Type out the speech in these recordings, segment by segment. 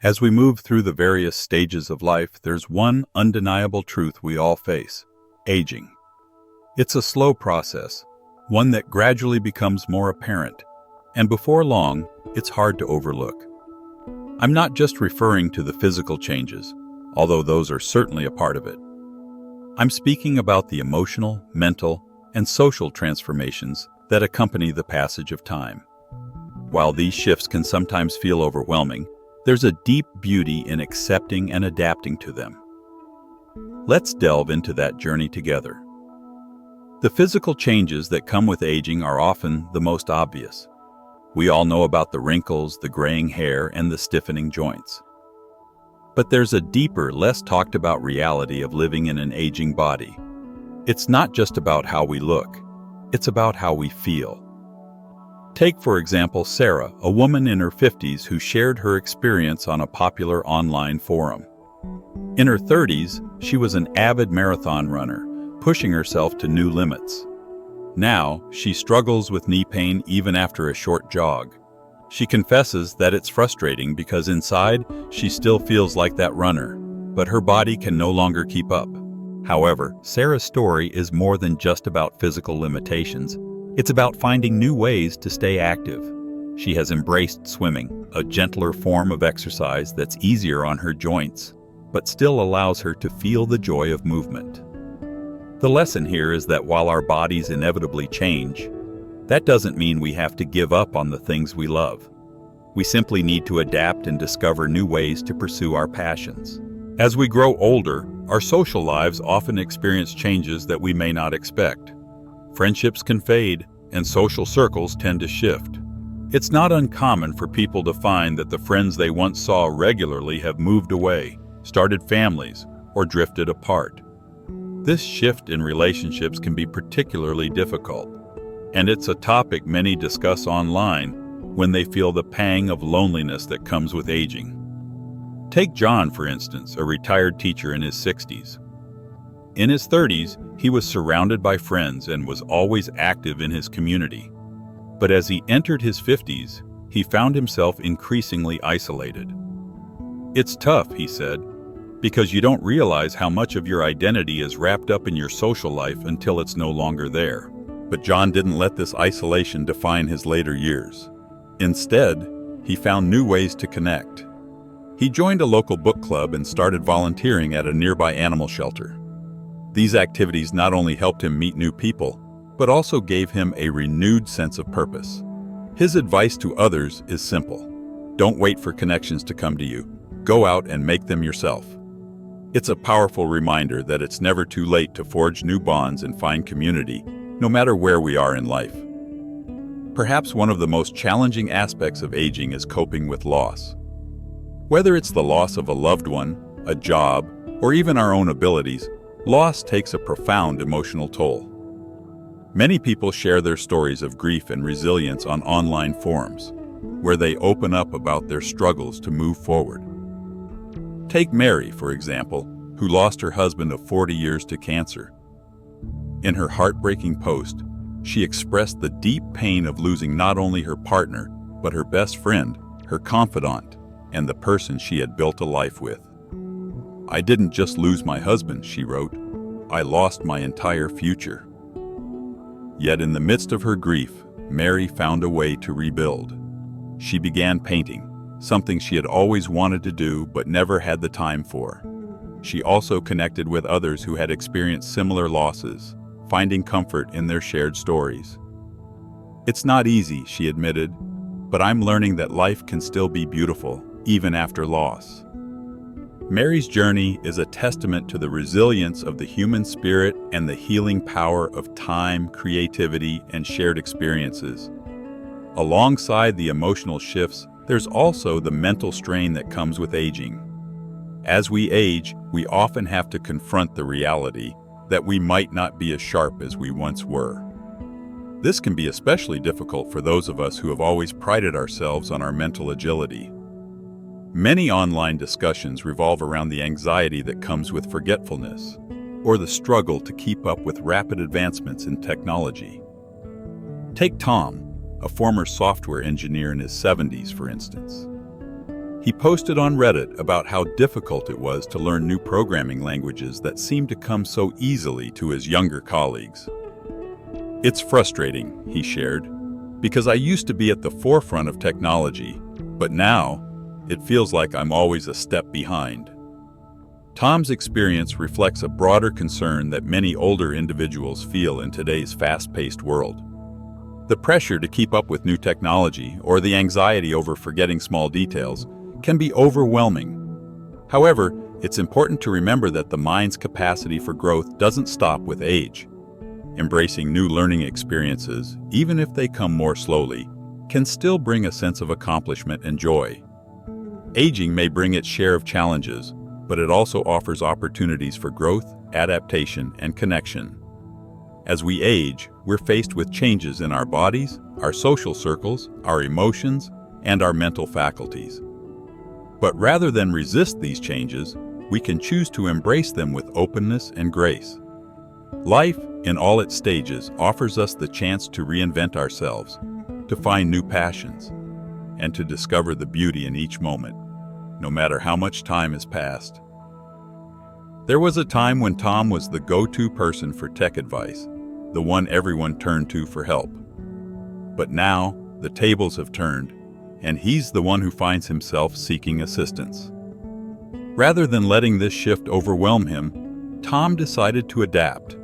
As we move through the various stages of life, there's one undeniable truth we all face: aging. It's a slow process, one that gradually becomes more apparent, and before long, it's hard to overlook. I'm not just referring to the physical changes, although those are certainly a part of it. I'm speaking about the emotional, mental, and social transformations that accompany the passage of time. While these shifts can sometimes feel overwhelming, there's a deep beauty in accepting and adapting to them. Let's delve into that journey together. The physical changes that come with aging are often the most obvious. We all know about the wrinkles, the graying hair, and the stiffening joints. But there's a deeper, less talked about reality of living in an aging body. It's not just about how we look, it's about how we feel. Take, for example, Sarah, a woman in her 50s who shared her experience on a popular online forum. In her 30s, she was an avid marathon runner, pushing herself to new limits. Now, she struggles with knee pain even after a short jog. She confesses that it's frustrating because inside, she still feels like that runner, but her body can no longer keep up. However, Sarah's story is more than just about physical limitations. It's about finding new ways to stay active. She has embraced swimming, a gentler form of exercise that's easier on her joints, but still allows her to feel the joy of movement. The lesson here is that while our bodies inevitably change, that doesn't mean we have to give up on the things we love. We simply need to adapt and discover new ways to pursue our passions. As we grow older, our social lives often experience changes that we may not expect. Friendships can fade, and social circles tend to shift. It's not uncommon for people to find that the friends they once saw regularly have moved away, started families, or drifted apart. This shift in relationships can be particularly difficult, and it's a topic many discuss online when they feel the pang of loneliness that comes with aging. Take John, for instance, a retired teacher in his 60s. In his 30s, he was surrounded by friends and was always active in his community. But as he entered his 50s, he found himself increasingly isolated. "It's tough," he said, "because you don't realize how much of your identity is wrapped up in your social life until it's no longer there." But John didn't let this isolation define his later years. Instead, he found new ways to connect. He joined a local book club and started volunteering at a nearby animal shelter. These activities not only helped him meet new people, but also gave him a renewed sense of purpose. His advice to others is simple: don't wait for connections to come to you. Go out and make them yourself. It's a powerful reminder that it's never too late to forge new bonds and find community, no matter where we are in life. Perhaps one of the most challenging aspects of aging is coping with loss. Whether it's the loss of a loved one, a job, or even our own abilities, loss takes a profound emotional toll. Many people share their stories of grief and resilience on online forums, where they open up about their struggles to move forward. Take Mary, for example, who lost her husband of 40 years to cancer. In her heartbreaking post, she expressed the deep pain of losing not only her partner, but her best friend, her confidant, and the person she had built a life with. "I didn't just lose my husband," she wrote, "I lost my entire future." Yet in the midst of her grief, Mary found a way to rebuild. She began painting, something she had always wanted to do but never had the time for. She also connected with others who had experienced similar losses, finding comfort in their shared stories. "It's not easy," she admitted, "but I'm learning that life can still be beautiful, even after loss." Mary's journey is a testament to the resilience of the human spirit and the healing power of time, creativity, and shared experiences. Alongside the emotional shifts, there's also the mental strain that comes with aging. As we age, we often have to confront the reality that we might not be as sharp as we once were. This can be especially difficult for those of us who have always prided ourselves on our mental agility. Many online discussions revolve around the anxiety that comes with forgetfulness, or the struggle to keep up with rapid advancements in technology. Take Tom, a former software engineer in his 70s, for instance. He posted on Reddit about how difficult it was to learn new programming languages that seemed to come so easily to his younger colleagues. "It's frustrating," he shared, "because I used to be at the forefront of technology, but now it feels like I'm always a step behind." Tom's experience reflects a broader concern that many older individuals feel in today's fast-paced world. The pressure to keep up with new technology or the anxiety over forgetting small details can be overwhelming. However, it's important to remember that the mind's capacity for growth doesn't stop with age. Embracing new learning experiences, even if they come more slowly, can still bring a sense of accomplishment and joy. Aging may bring its share of challenges, but it also offers opportunities for growth, adaptation, and connection. As we age, we're faced with changes in our bodies, our social circles, our emotions, and our mental faculties. But rather than resist these changes, we can choose to embrace them with openness and grace. Life, in all its stages, offers us the chance to reinvent ourselves, to find new passions, and to discover the beauty in each moment, no matter how much time has passed. There was a time when Tom was the go-to person for tech advice, the one everyone turned to for help. But now, the tables have turned, and he's the one who finds himself seeking assistance. Rather than letting this shift overwhelm him, Tom decided to adapt.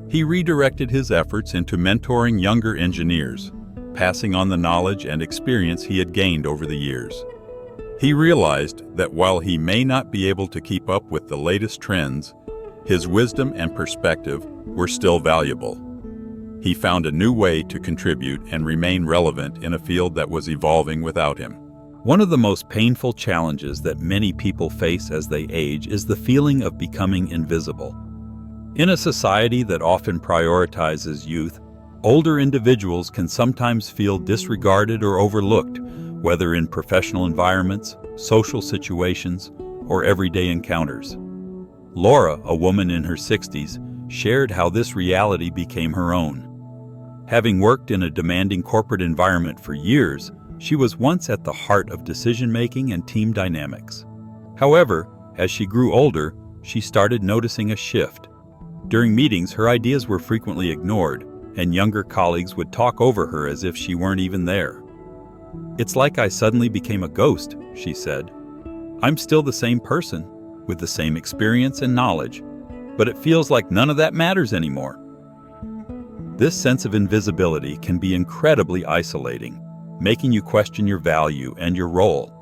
He redirected his efforts into mentoring younger engineers, passing on the knowledge and experience he had gained over the years. He realized that while he may not be able to keep up with the latest trends, his wisdom and perspective were still valuable. He found a new way to contribute and remain relevant in a field that was evolving without him. One of the most painful challenges that many people face as they age is the feeling of becoming invisible. In a society that often prioritizes youth, older individuals can sometimes feel disregarded or overlooked, whether in professional environments, social situations, or everyday encounters. Laura, a woman in her 60s, shared how this reality became her own. Having worked in a demanding corporate environment for years, she was once at the heart of decision-making and team dynamics. However, as she grew older, she started noticing a shift. During meetings, her ideas were frequently ignored, and younger colleagues would talk over her as if she weren't even there. "It's like I suddenly became a ghost," she said. "I'm still the same person, with the same experience and knowledge, but it feels like none of that matters anymore." This sense of invisibility can be incredibly isolating, making you question your value and your role.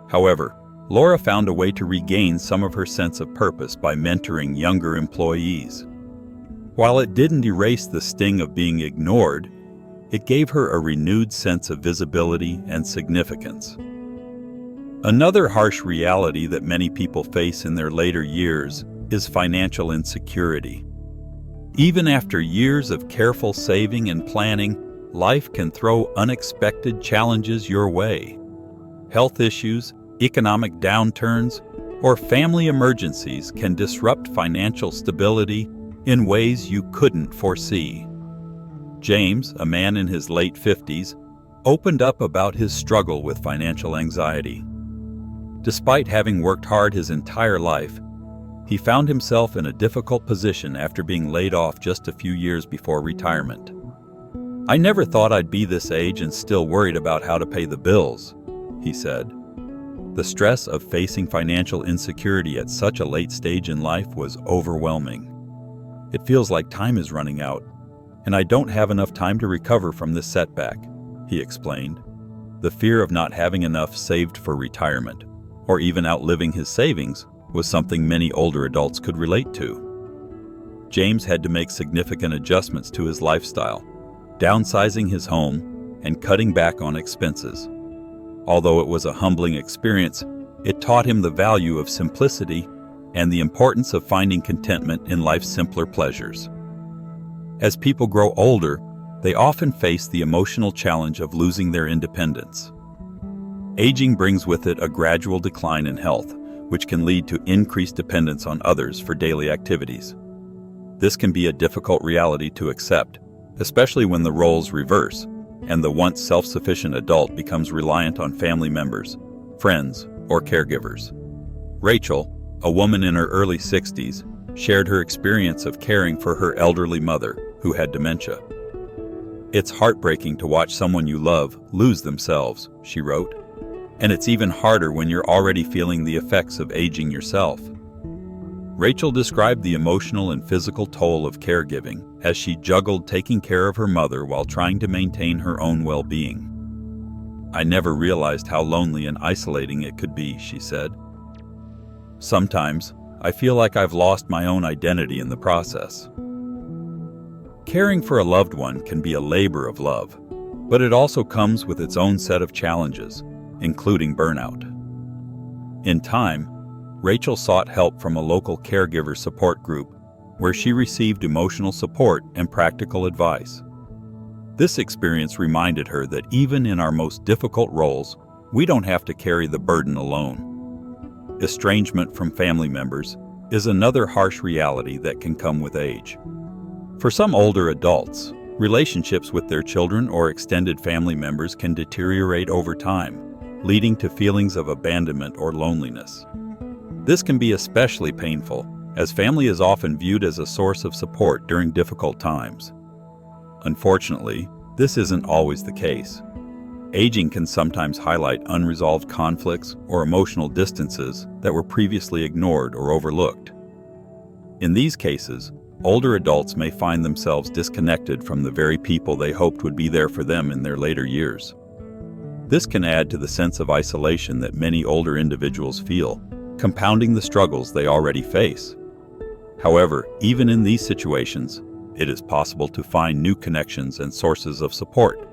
However, Laura found a way to regain some of her sense of purpose by mentoring younger employees. While it didn't erase the sting of being ignored, it gave her a renewed sense of visibility and significance. Another harsh reality that many people face in their later years is financial insecurity. Even after years of careful saving and planning, life can throw unexpected challenges your way. Health issues, economic downturns, or family emergencies can disrupt financial stability in ways you couldn't foresee. James, a man in his late 50s, opened up about his struggle with financial anxiety. Despite having worked hard his entire life, he found himself in a difficult position after being laid off just a few years before retirement. "I never thought I'd be this age and still worried about how to pay the bills," he said. The stress of facing financial insecurity at such a late stage in life was overwhelming. "It feels like time is running out, and I don't have enough time to recover from this setback," he explained. The fear of not having enough saved for retirement, or even outliving his savings, was something many older adults could relate to. James had to make significant adjustments to his lifestyle, downsizing his home and cutting back on expenses. Although it was a humbling experience, it taught him the value of simplicity and the importance of finding contentment in life's simpler pleasures. As people grow older, they often face the emotional challenge of losing their independence. Aging brings with it a gradual decline in health, which can lead to increased dependence on others for daily activities. This can be a difficult reality to accept, especially when the roles reverse and the once self-sufficient adult becomes reliant on family members, friends, or caregivers. Rachel, a woman in her early 60s, shared her experience of caring for her elderly mother, who had dementia. "It's heartbreaking to watch someone you love lose themselves," she wrote. "And it's even harder when you're already feeling the effects of aging yourself." Rachel described the emotional and physical toll of caregiving as she juggled taking care of her mother while trying to maintain her own well-being. "I never realized how lonely and isolating it could be," she said. "Sometimes, I feel like I've lost my own identity in the process." Caring for a loved one can be a labor of love, but it also comes with its own set of challenges, including burnout. In time, Rachel sought help from a local caregiver support group where she received emotional support and practical advice. This experience reminded her that even in our most difficult roles, we don't have to carry the burden alone. Estrangement from family members is another harsh reality that can come with age. For some older adults, relationships with their children or extended family members can deteriorate over time, leading to feelings of abandonment or loneliness. This can be especially painful, as family is often viewed as a source of support during difficult times. Unfortunately, this isn't always the case. Aging can sometimes highlight unresolved conflicts or emotional distances that were previously ignored or overlooked. In these cases, older adults may find themselves disconnected from the very people they hoped would be there for them in their later years. This can add to the sense of isolation that many older individuals feel, compounding the struggles they already face. However, even in these situations, it is possible to find new connections and sources of support,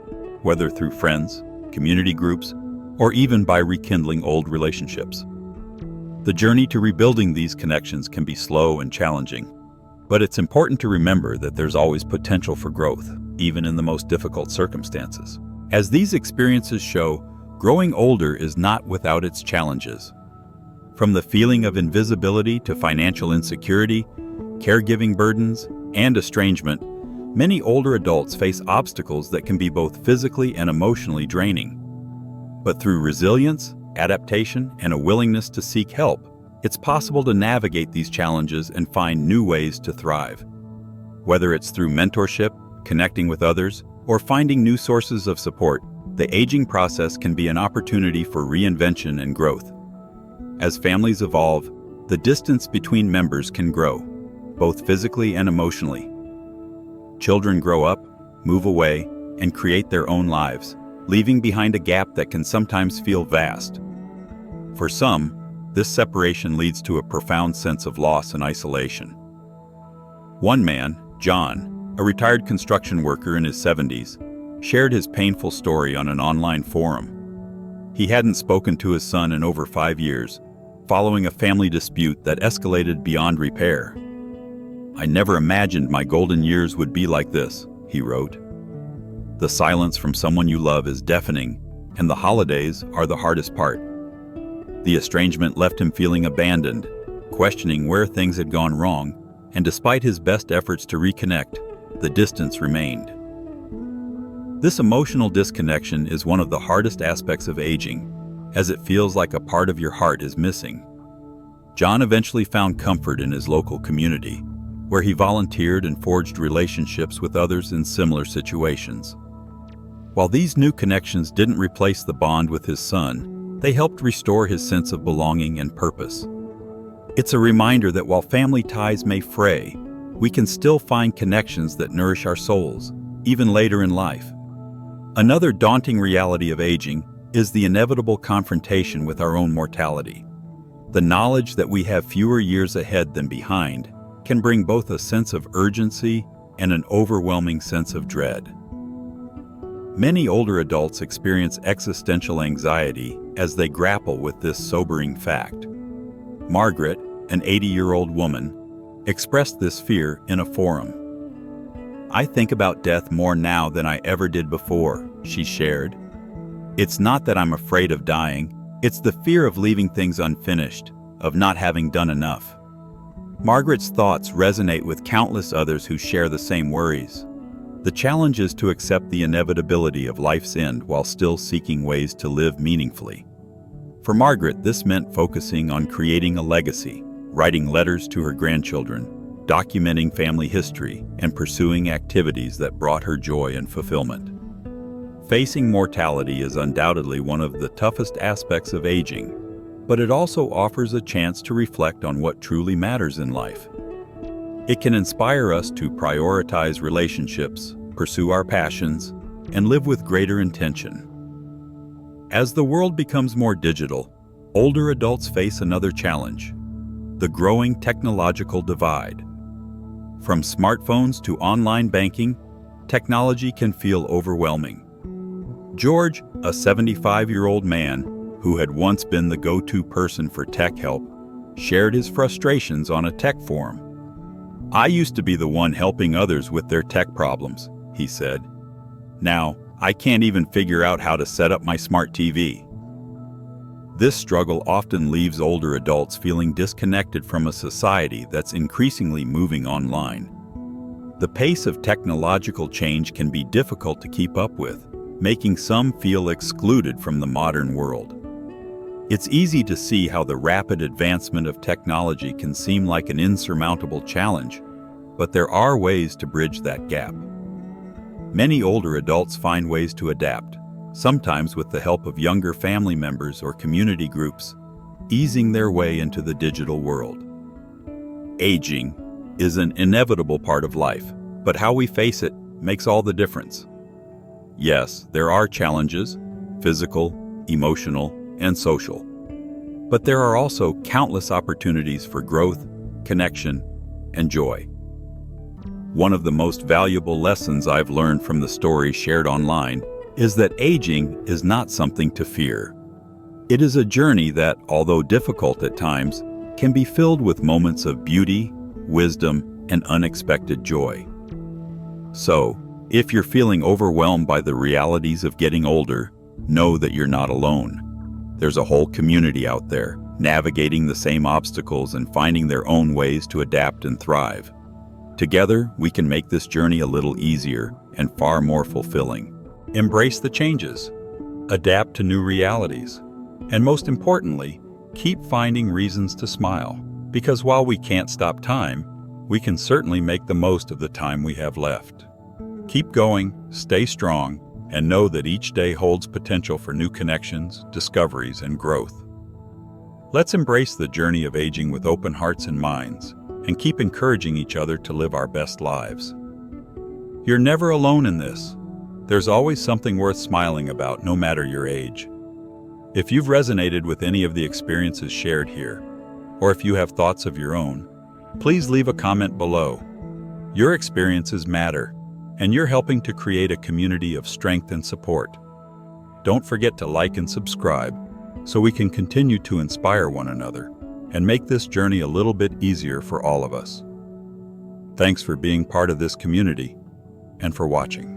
whether through friends, community groups, or even by rekindling old relationships. The journey to rebuilding these connections can be slow and challenging, but it's important to remember that there's always potential for growth, even in the most difficult circumstances. As these experiences show, growing older is not without its challenges. From the feeling of invisibility to financial insecurity, caregiving burdens, and estrangement, many older adults face obstacles that can be both physically and emotionally draining. But through resilience, adaptation, and a willingness to seek help, it's possible to navigate these challenges and find new ways to thrive. Whether it's through mentorship, connecting with others, or finding new sources of support, the aging process can be an opportunity for reinvention and growth. As families evolve, the distance between members can grow, both physically and emotionally. Children grow up, move away, and create their own lives, leaving behind a gap that can sometimes feel vast. For some, this separation leads to a profound sense of loss and isolation. One man, John, a retired construction worker in his 70s, shared his painful story on an online forum. He hadn't spoken to his son in over 5 years, following a family dispute that escalated beyond repair. "I never imagined my golden years would be like this," he wrote. "The silence from someone you love is deafening, and the holidays are the hardest part." The estrangement left him feeling abandoned, questioning where things had gone wrong, and despite his best efforts to reconnect, the distance remained. This emotional disconnection is one of the hardest aspects of aging, as it feels like a part of your heart is missing. John eventually found comfort in his local community, where he volunteered and forged relationships with others in similar situations. While these new connections didn't replace the bond with his son, they helped restore his sense of belonging and purpose. It's a reminder that while family ties may fray, we can still find connections that nourish our souls, even later in life. Another daunting reality of aging is the inevitable confrontation with our own mortality. The knowledge that we have fewer years ahead than behind can bring both a sense of urgency and an overwhelming sense of dread. Many older adults experience existential anxiety as they grapple with this sobering fact. Margaret, an 80-year-old woman, expressed this fear in a forum. "I think about death more now than I ever did before," she shared. "It's not that I'm afraid of dying, it's the fear of leaving things unfinished, of not having done enough." Margaret's thoughts resonate with countless others who share the same worries. The challenge is to accept the inevitability of life's end while still seeking ways to live meaningfully. For Margaret, this meant focusing on creating a legacy, writing letters to her grandchildren, documenting family history, and pursuing activities that brought her joy and fulfillment. Facing mortality is undoubtedly one of the toughest aspects of aging, but it also offers a chance to reflect on what truly matters in life. It can inspire us to prioritize relationships, pursue our passions, and live with greater intention. As the world becomes more digital, older adults face another challenge: the growing technological divide. From smartphones to online banking, technology can feel overwhelming. George, a 75-year-old man who had once been the go-to person for tech help, shared his frustrations on a tech forum. "I used to be the one helping others with their tech problems," he said. "Now, I can't even figure out how to set up my smart TV." This struggle often leaves older adults feeling disconnected from a society that's increasingly moving online. The pace of technological change can be difficult to keep up with, making some feel excluded from the modern world. It's easy to see how the rapid advancement of technology can seem like an insurmountable challenge, but there are ways to bridge that gap. Many older adults find ways to adapt, sometimes with the help of younger family members or community groups, easing their way into the digital world. Aging is an inevitable part of life, but how we face it makes all the difference. Yes, there are challenges, physical, emotional, and social. But there are also countless opportunities for growth, connection, and joy. One of the most valuable lessons I've learned from the stories shared online is that aging is not something to fear. It is a journey that, although difficult at times, can be filled with moments of beauty, wisdom, and unexpected joy. So, if you're feeling overwhelmed by the realities of getting older, know that you're not alone. There's a whole community out there, navigating the same obstacles and finding their own ways to adapt and thrive. Together, we can make this journey a little easier and far more fulfilling. Embrace the changes, adapt to new realities, and most importantly, keep finding reasons to smile. Because while we can't stop time, we can certainly make the most of the time we have left. Keep going, stay strong, and know that each day holds potential for new connections, discoveries, and growth. Let's embrace the journey of aging with open hearts and minds, and keep encouraging each other to live our best lives. You're never alone in this. There's always something worth smiling about, no matter your age. If you've resonated with any of the experiences shared here, or if you have thoughts of your own, please leave a comment below. Your experiences matter, and you're helping to create a community of strength and support. Don't forget to like and subscribe so we can continue to inspire one another and make this journey a little bit easier for all of us. Thanks for being part of this community and for watching.